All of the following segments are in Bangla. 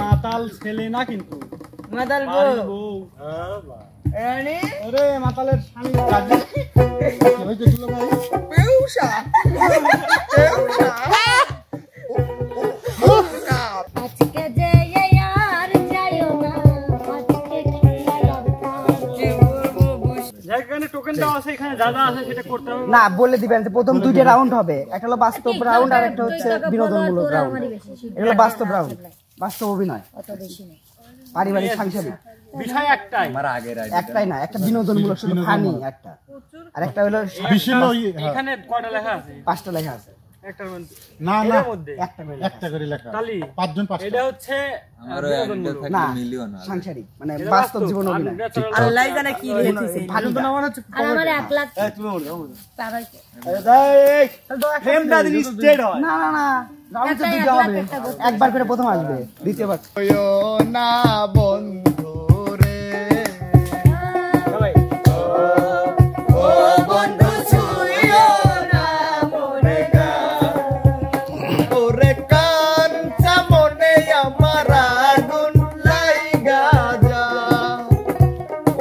মাতাল ছেলে না কিন্তু মাতাল বউ রানী আরে মাতালের স্বামী কাজী কি হইতেছিল ভাই পেউসা আজকে যে यार যাইও না আজকে কি বলবো যেখানে টোকেন দেওয়া আছে এখানে যা যা আছে সেটা করতে হবে না বলে দিবেন যে প্রথম দুইটা রাউন্ড হবে, একটা হলো বাস্তব রাউন্ড আর একটা হচ্ছে বিনোদনমূলক রাউন্ড। এটা হলো বাস্তব রাউন্ড, বাস্তব অভিনয়, অত বেশি নেই। পারিবারিক সাংসারিক বিষয় একটাই একটাই না, একটা বিনোদনমূলক শুধু ফানি একটা, আর একটা হলো এখানে কয়টা লেখা আছে? 5টা লেখা আছে। একটার মধ্যে না না একটা করে লেখা। তালি 5 জন 5টা। এটা হচ্ছে না সাংসারিক মানে বাস্তব জীবন অভিনয়। আল্লাহ জানে কি লিখেছে ফালুদা আমার হচ্ছে আর আমার 1 লাখ তুমি বলো পাবাইছে। ফ্রেমটা দিন স্ট্রেট হয় না না না রাউন্ড তো দুটো হবে, একবার করে প্রথম আসবে, দ্বিতীয়বার না বন্ধু রে সবাই ও বন্ধু ছুঁয়ো না মনে গা ওরে কাঞ্চা মনে আমার আগুন লাইগা যা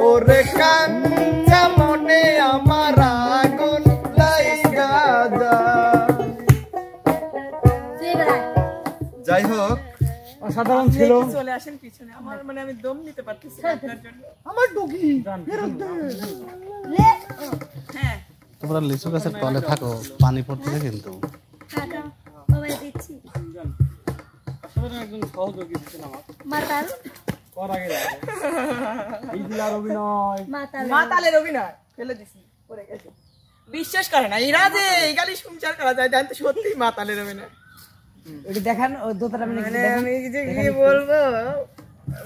ওরে কাঞ্চা মনে আমার আগুন লাইগা যা। যাই হোক অসাধারণ ছিল। চলে আসেন পিছনে, আমার মানে আমি দম নিতে পারতেছি না আপনার জন্য। আমার ডগি হ্যাঁ তোমরা লিচু গাছের তলে থাকো, পানি পড়তেছে কিন্তু। বাবাই দিচ্ছি অসাধারণ একজন সহযোগী দিচ্ছেন আমার মাতাল কর আগে এই দিলার অভিনয় মাতাল মাতালের অভিনয় ফেলে দিছি পড়ে গেছে। বিশ্বাস করে না এরা যে এই গালি সংসার করা যায়, জানতে সত্যি মাতালের অভিনয়। এটা দেখান ওই দোতলা মানে মানে আমি যে কি বলবো,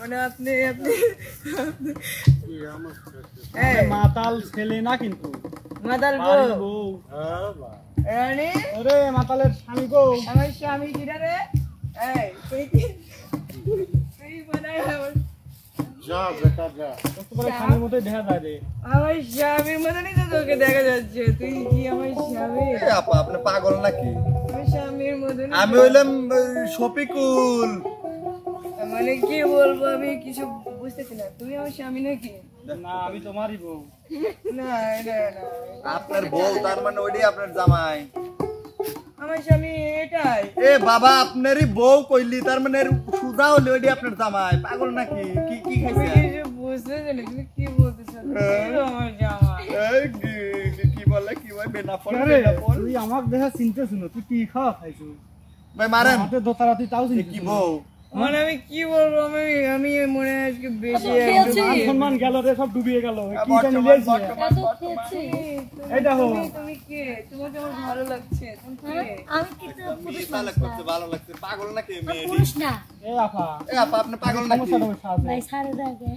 মানে আপনি মাতাল ছেলে না কিন্তু মাতাল বউ রানী আরে মাতালের স্বামী গো আমার স্বামী কিরা রে? এই তুই কি তুই বানায় যা বেটা যা তোমার স্বামীর মতোই দেখা যায় রে। আমার স্বামীর মতনই তো তোকে দেখা যাচ্ছে। তুই কি আমার স্বামী? আপা আপনি পাগল নাকি? আমার স্বামীর মতন আমি হইলাম শফিকুল। মানে কি বলবো আমি কিছু বুঝতেছি না। তুমি আমার স্বামী নাকি? না আমি তোমারই বউ। না এটা না, আপনার বউ তার মানে ওইটাই আপনার জামাই। আমার স্বামী এটাই। এ বাবা আপনারই বউ কইলি তার মানে সুজা হলে ওইটাই আপনার জামাই। পাগল নাকি? কি কি আমি খাইছে? কিছু বুঝতেছি না, তুমি কি বলতেছো? আমার জামাই এই কি বলে কি ভাই বেনাফল আরে বেনাফল তুই আমাকে দেখা চিনতেছ না, তুই কি খাওয়া খাইছো? ভাই মারেন। হাতে দোতারা তুই তাও এ চিনতেছ কি না। বউ? মানে আমি কি বলবো, আমি মনে হয় আজকে বেশি মান সম্মান গেল রে, সব ডুবিয়ে গেল। কি জানি বর্তমান লেছি এত খেয়েছি এইটা হো তুমি কে? তোমাকে আমার ভালো লাগছে। তুমি কে? আমি কিন্তু পুরুষ ভালো লাগছে ভালো লাগছে। পাগল নাকি মেয়ে? পুরুষ না এ আপা এ আপা আপনি পাগল নাকি? সমস্যা আছে। ভাই সারে দাগে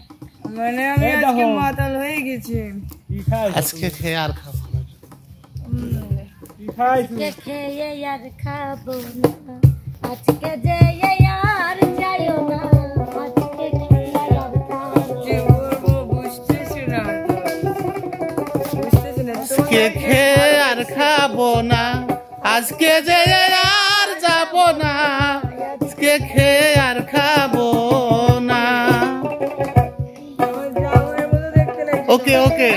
মানে আমি এই আজকে দেখো। মাতাল হয়ে গেছি। কি খাইছো? আজকে খেয়ে আর খাবো না। কি খাইছো? কে খেয়ে আর খাবো না আজকে যে यार যাইও না আজকে খেয়ে আর খাবো কি বলবো বুঝতেছি না তো। বুঝতেছি না আজকে খেয়ে আর খাবো না, আজকে যে আর যাবো না, আজকে খেয়ে আর খাবো না। আমার জামাইয়ের মতো দেখতে লাগছে। ওকে ওকে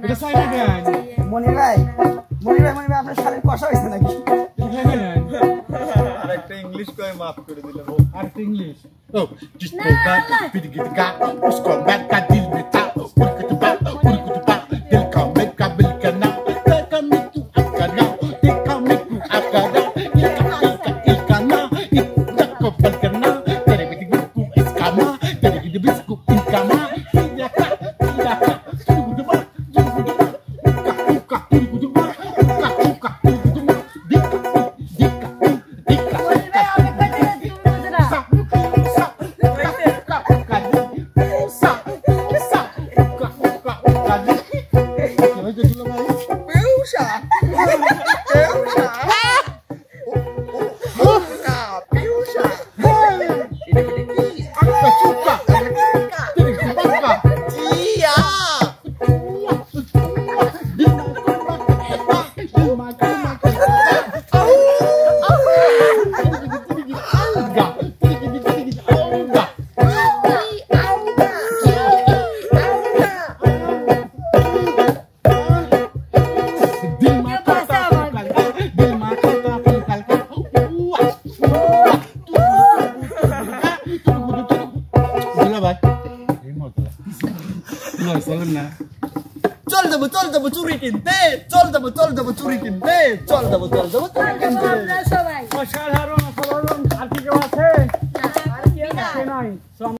এটা সাইডে দেন। মনির ভাই আপনার শাড়ির কষা হয়েছে নাকি? এখানে নেন। আরেকটা ইংলিশ কয়ে মাফ করে দিলাম। আর English Oh, disco back, pidi ga, उसको back का दिल में था, उड़कुतुबा, दिल का मेका बिलका ना, का में तू आपका ना, दिल का में तू आपका ना, इल्का ना, इल्का बलका ना, तेरे बिटी बिस्कू इसका ना, तेरे बिटी बिस्कू इनका ना, इल्का, उड़कुतुबा, उड़कुतुबा, ভাই এই মজা নয় চলেন না চল যাবো চুরি কিনতে চল যাবো চুরি কিনতে চল যাবো চুরি কিনতে সবাই অসাধারণ অসাধারণ আর কি কেউ আছে? না, আছে নাই